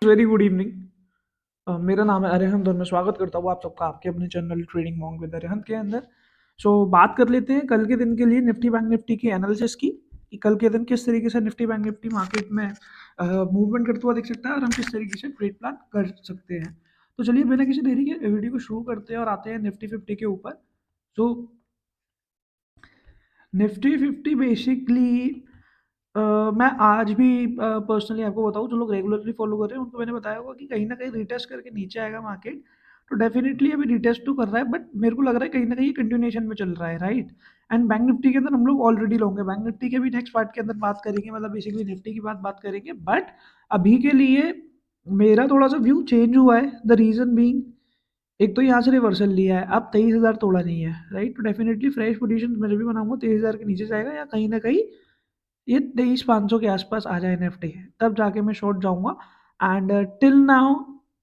Very good evening. मेरा नाम है अरिहंत और मैं स्वागत करता हूँ आप सबका आपके अपने चैनल ट्रेडिंग मॉन्ग विद अरिहंत के अंदर। बात कर लेते हैं कल के दिन के लिए निफ्टी बैंक निफ्टी की एनालिसिस की कि कल के दिन किस तरीके से निफ्टी बैंक निफ्टी मार्केट में मूवमेंट करता हुआ दिख सकता है और हम किस तरीके से ट्रेड प्लान कर सकते हैं। तो चलिए बिना किसी देरी के वीडियो को शुरू करते हैं और आते हैं निफ्टी फिफ्टी के ऊपर। सो निफ्टी फिफ्टी बेसिकली मैं आज भी पर्सनली आपको बताऊं, जो लोग रेगुलरली फॉलो कर रहे हैं उनको मैंने बताया होगा कि कहीं ना कहीं रिटेस्ट करके नीचे आएगा मार्केट। तो डेफिनेटली अभी रिटेस्ट तो कर रहा है, बट मेरे को लग रहा है कहीं ना कहीं कंटिन्यूएशन में चल रहा है, राइट। एंड बैंक निफ्टी के अंदर हम लोग ऑलरेडी लोगे, बैंक निफ्टी के भी नेक्स्ट पार्ट के अंदर बात करेंगे, मतलब बेसिकली निफ्टी की बात करेंगे। बट अभी के लिए मेरा थोड़ा सा व्यू चेंज हुआ है। द रीजन बीइंग, एक तो यहाँ से रिवर्सल लिया है, अब 23,000 तोड़ा नहीं है, राइट। तो डेफिनेटली फ्रेश पोजीशन मैं भी बनाऊंगा 23,000 के नीचे जाएगा या कहीं ना कहीं ये 23,500 के आसपास आ जाए निफ्टी, तब जाके मैं शॉर्ट जाऊंगा। एंड टिल नाउ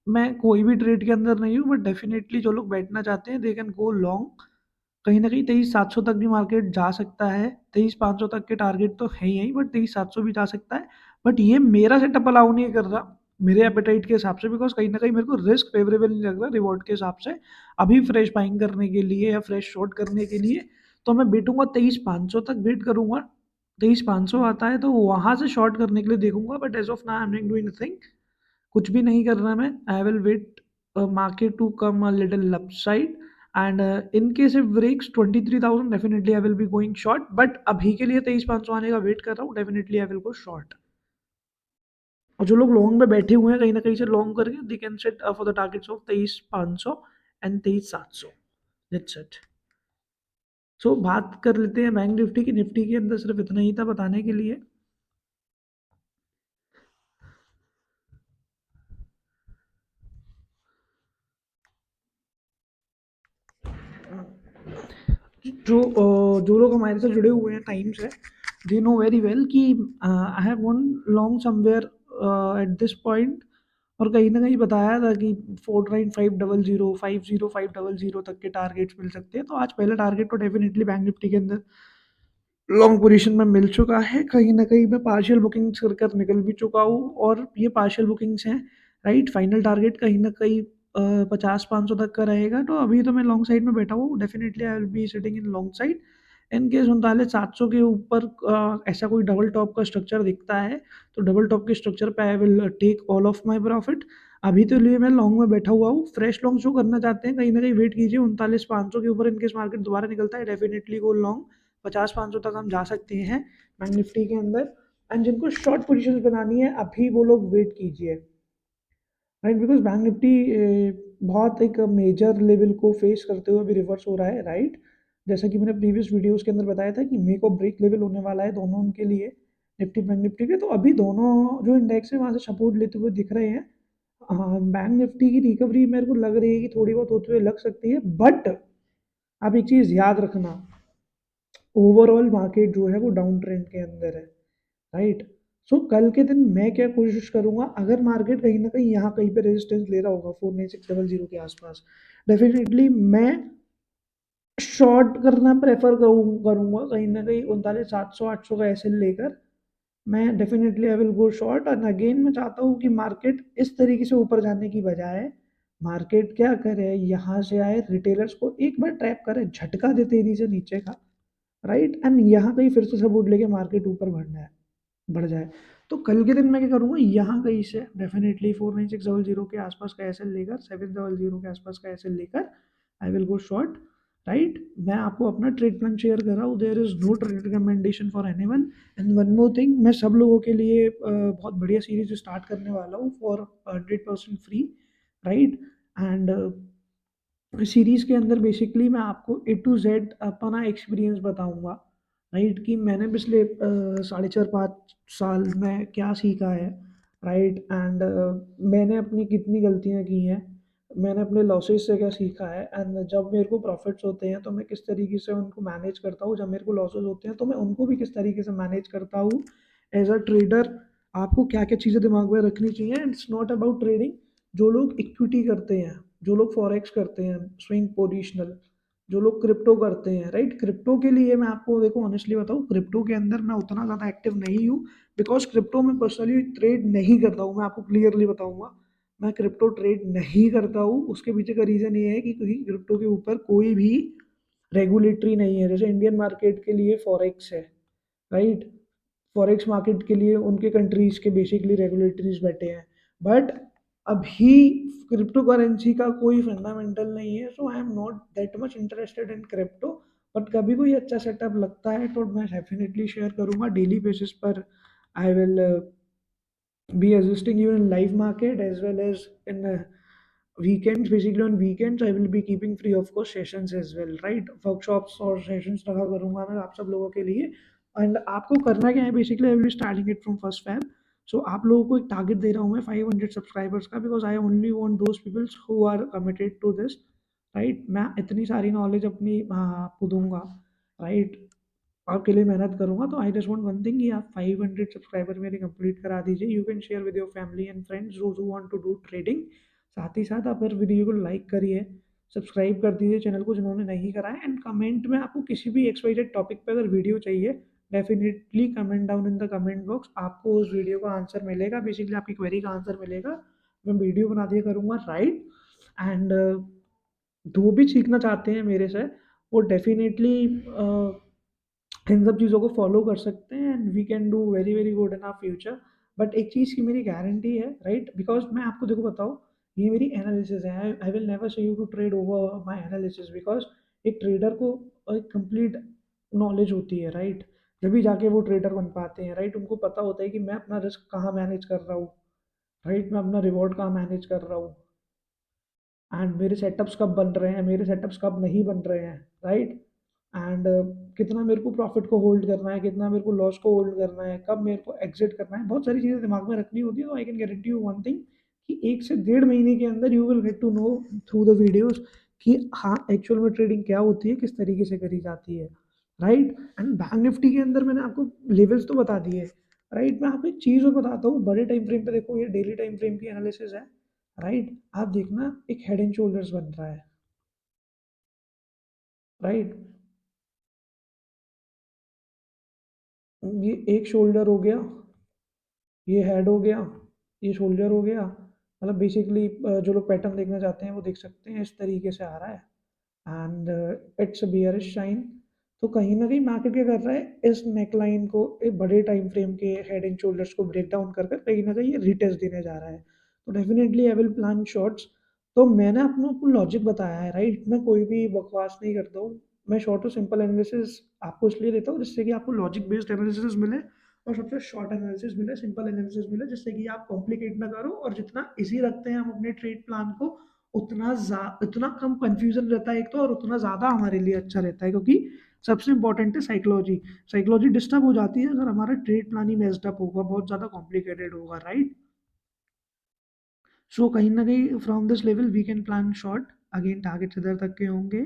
मैं कोई भी ट्रेड के अंदर नहीं हूँ, बट डेफिनेटली जो लोग बैठना चाहते हैं दे कैन गो लॉन्ग। कहीं ना कहीं 23,700 तक भी मार्केट जा सकता है, 23,500 तक के टारगेट तो है ही, बट 23,700 भी जा सकता है। बट ये मेरा सेटअप अलाउ नहीं कर रहा मेरे एपेटाइट के हिसाब से, बिकॉज कहीं ना कहीं मेरे को रिस्क फेवरेबल नहीं लग रहा रिवॉर्ड के हिसाब से अभी फ्रेश बाइंग करने के लिए या फ्रेश शॉर्ट करने के लिए। तो मैं बेटूंगा 23,500 तक वेट करूंगा। 23,500 आता है तो वहां से शॉर्ट करने के लिए देखूंगा, but as of now I am not doing nothing. कुछ भी नहीं करना मैं। I will wait market to come a little upside, and in case if breaks 23,000 definitely I will be going short, but अभी के लिए 23,500 आने का वेट कर रहा हूँ, definitely I will go short. और जो लोग लॉन्ग में बैठे हुए हैं कहीं ना कहीं से लॉन्ग करके they can set for the targets of 23,500 and 23,700। That's it. बात कर लेते हैं बैंक निफ्टी की। निफ्टी के अंदर सिर्फ इतना ही था बताने के लिए। जो लोग हमारे साथ जुड़े हुए हैं टाइम से, दे नो वेरी वेल कि I have one long somewhere at this point, और कहीं ना कहीं बताया था कि 49,500 50,500 तक के टारगेट्स मिल सकते हैं। तो आज पहला टारगेट तो डेफिनेटली बैंक निफ्टी के अंदर लॉन्ग पोजीशन में मिल चुका है। कहीं ना कहीं मैं पार्शियल बुकिंग्स कर कर निकल भी चुका हूँ, और ये पार्शियल बुकिंग्स हैं, राइट। फाइनल टारगेट कहीं ना कहीं 50-500 तक का रहेगा। तो अभी तो मैं लॉन्ग साइड में बैठा हूँ, definitely I will be sitting in long side. In case 39,700 के ऊपर ऐसा कोई डबल टॉप का स्ट्रक्चर दिखता है, तो डबल टॉप के स्ट्रक्चर पे I will take all of my profit. अभी तो लिए मैं लॉन्ग में बैठा हुआ हूँ। फ्रेश लॉन्ग जो करना चाहते हैं कहीं ना कहीं वेट कीजिए 39,500 के ऊपर। इनकेस मार्केट दोबारा निकलता है डेफिनेटली गो लॉन्ग। 50-500 तक हम जा सकते हैं बैंक निफ्टी के अंदर। एंड जिनको शॉर्ट पोजीशन बनानी है अभी वो लोग वेट कीजिए, राइट। बिकॉज बैंक निफ्टी बहुत एक मेजर लेवल को फेस करते हुए अभी रिवर्स हो रहा है, राइट। जैसा कि मैंने प्रीवियस वीडियोस के अंदर बताया था कि मेक और ब्रेक लेवल होने वाला है दोनों उनके लिए, निफ्टी बैंक निफ्टी के। तो अभी दोनों जो इंडेक्स है वहां से सपोर्ट लेते हुए दिख रहे हैं। बैंक निफ्टी की रिकवरी मेरे को लग रही है कि थोड़ी बहुत होते हुए लग सकती है, बट आप एक चीज याद रखना, ओवरऑल मार्केट जो है वो डाउन ट्रेंड के अंदर है, राइट। कल के दिन मैं क्या कोशिश करूंगा, अगर मार्केट कहीं ना कहीं यहाँ कहीं पे रेजिस्टेंस ले रहा होगा 49,600 के आसपास, डेफिनेटली मैं शॉर्ट करना प्रेफर करूंगा कहीं ना कहीं 39,700 800 का ऐसे लेकर। मैं definitely I will go short. And again मैं चाहता हूँ कि मार्केट इस तरीके से ऊपर जाने की बजाय मार्केट क्या करे, यहाँ से आए रिटेलर्स को एक बार ट्रैप करे, झटका दे तेजी से नीचे का, राइट। एंड यहाँ कहीं फिर से सपोर्ट लेके मार्केट ऊपर बढ़ जाए। तो कल के दिन मैं क्या करूँगा, यहाँ कहीं से डेफिनेटली 49,600 के आसपास का एसएल लेकर 700 के आसपास का एसएल लेकर I will go short, right. मैं आपको अपना ट्रेड प्लान शेयर कर रहा हूँ, there is no trade recommendation for anyone. And one more thing, मैं सब लोगों के लिए बहुत बढ़िया सीरीज स्टार्ट करने वाला हूँ for 100% free, right. And series के अंदर बेसिकली मैं आपको A to Z अपना एक्सपीरियंस बताऊंगा, राइट। कि मैंने पिछले 4.5-5 साल में क्या सीखा है, राइट। एंड मैंने अपनी कितनी गलतियां की हैं, मैंने अपने लॉसेस से क्या सीखा है, एंड जब मेरे को प्रॉफिट्स होते हैं तो मैं किस तरीके से उनको मैनेज करता हूँ, जब मेरे को लॉसेस होते हैं तो मैं उनको भी किस तरीके से मैनेज करता हूँ एज अ ट्रेडर। आपको क्या क्या चीज़ें दिमाग में रखनी चाहिए। It's not about trading. जो लोग इक्विटी करते हैं, जो लोग फॉरेक्स करते हैं, स्विंग पोजिशनल, जो लोग क्रिप्टो करते हैं, राइट? क्रिप्टो के लिए मैं आपको देखो ऑनेस्टली बताऊँ, क्रिप्टो के अंदर मैं उतना ज़्यादा एक्टिव नहीं हूँ, बिकॉज क्रिप्टो में पर्सनली ट्रेड नहीं करता हूँ। मैं आपको क्लियरली बताऊंगा, मैं क्रिप्टो ट्रेड नहीं करता हूँ। उसके पीछे का रीज़न ये है कि क्योंकि क्रिप्टो के ऊपर कोई भी रेगुलेटरी नहीं है। जैसे इंडियन मार्केट के लिए फॉरेक्स है, राइट? फॉरेक्स मार्केट के लिए उनके कंट्रीज के बेसिकली रेगुलेटरीज बैठे हैं, बट अभी क्रिप्टो करेंसी का कोई फंडामेंटल नहीं है, so I am not that much interested in crypto. But कभी कोई अच्छा सेटअप लगता है तो मैं डेफिनेटली शेयर करूंगा डेली बेसिस पर। I will be assisting you in live market as well as in weekends. Basically on weekends I will be keeping free of course sessions as well, right? Workshops और sessions रखा करूंगा मैं आप सब लोगों के लिए। एंड आपको करना क्या है, basically I will starting it from first Feb. So आप लोगों को एक टारगेट दे रहा हूँ मैं 500 सब्सक्राइबर्स का, because I only want those peoples who are committed to this, right? मैं इतनी सारी नॉलेज अपनी आपको दूंगा, राइट? आपके लिए मेहनत करूंगा, तो I just want one thing कि आप 500 सब्सक्राइबर मेरे कंप्लीट करा दीजिए। You can share with your family and friends those who want to do trading. साथ ही साथ आप हर वीडियो को लाइक करिए, सब्सक्राइब कर दीजिए चैनल को जिन्होंने नहीं करा है, एंड कमेंट में आपको किसी भी XYZ टॉपिक पे अगर वीडियो चाहिए, definitely comment down in the comment box. आपको उस वीडियो का आंसर मिलेगा, बेसिकली आपकी क्वेरी का आंसर मिलेगा। मैं वीडियो बना दिया करूँगा, राइट? एंड जो भी सीखना चाहते हैं मेरे से, वो डेफिनेटली इन सब चीज़ों को फॉलो कर सकते हैं, and we can do very very good in our future. But एक चीज़ की मेरी गारंटी है, राइट? बिकॉज मैं आपको देखो बताऊँ, ये मेरी एनालिसिस है। I will never say you to trade over my analysis, because एक ट्रेडर को एक कंप्लीट नॉलेज होती है, राइट? जब भी जाके वो ट्रेडर बन पाते हैं, राइट? उनको पता होता है कि मैं अपना रिस्क कहाँ मैनेज कर रहा हूँ, राइट? मैं अपना रिवॉर्ड कहाँ मैनेज कर रहा हूँ, एंड मेरे सेटअप्स कब बन रहे हैं, मेरे सेटअप्स कब नहीं बन रहे हैं, राइट? एंड कितना मेरे को प्रॉफिट को होल्ड करना है, कितना मेरे को लॉस को होल्ड करना है, कब मेरे को एग्जिट करना है, बहुत सारी चीज़ें दिमाग में रखनी होती है। तो I can guarantee you one thing कि 1 से 1.5 महीने के अंदर you will get to know through the videos कि हाँ एक्चुअल में ट्रेडिंग क्या होती है, किस तरीके से करी जाती है, राइट? एंड बैंक निफ्टी के अंदर मैंने आपको लेवल्स तो बता दिए, राइट? मैं आपको एक चीज़ और बताता हूँ, बड़े टाइम फ्रेम पे देखो, ये डेली टाइम फ्रेम की एनालिसिस है, राइट? आप देखना एक हेड एंड शोल्डर्स बन रहा है, राइट? ये एक शोल्डर हो गया, ये हेड हो गया, ये शोल्डर हो गया। मतलब बेसिकली जो लोग पैटर्न देखना चाहते हैं वो देख सकते हैं, इस तरीके से आ रहा है। And it's bearish sign. तो कहीं ना कहीं मार्केट क्या कर रहा है, इस नेकलाइन को एक बड़े टाइम फ्रेम के हेड एंड शोल्डर्स को ब्रेक डाउन कर कहीं ना कहीं ये रिटेस्ट देने जा रहा है। तो definitely I will plan shorts. तो मैंने अपने आपको लॉजिक बताया है, राइट? मैं कोई भी बकवास नहीं करता हूँ। मैं शॉर्ट और सिंपल एनालिसिस आपको इसलिए देता हूँ जिससे कि आपको लॉजिक बेस्ड एनालिसिस मिले, और सबसे शॉर्ट एनालिसिस मिले, सिंपल एनालिसिस मिले, जिससे कि आप कॉम्प्लिकेट ना करो। और जितना इजी रखते हैं हम अपने ट्रेड प्लान को, उतना कम कंफ्यूजन रहता है एक तो, और उतना ज़्यादा हमारे लिए अच्छा रहता है, क्योंकि सबसे इंपॉर्टेंट है साइकोलॉजी। साइकोलॉजी डिस्टर्ब हो जाती है अगर हमारा ट्रेड प्लान ही मेस्ड अप होगा, बहुत ज़्यादा कॉम्प्लिकेटेड होगा, राइट? सो कहीं ना कहीं from this level we can plan short. Again targets इधर तक के होंगे,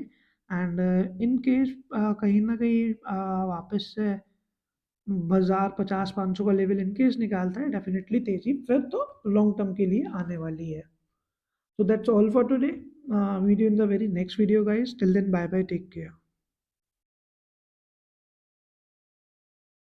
एंड इन केस कहीं ना कहीं वापस से बाजार 50-500 का लेवल इनकेस निकालता है, डेफिनेटली तेजी फिर तो लॉन्ग टर्म के लिए आने वाली है। So that's all for today. Meet you in the very next video, guys. Till then, bye bye. Take care.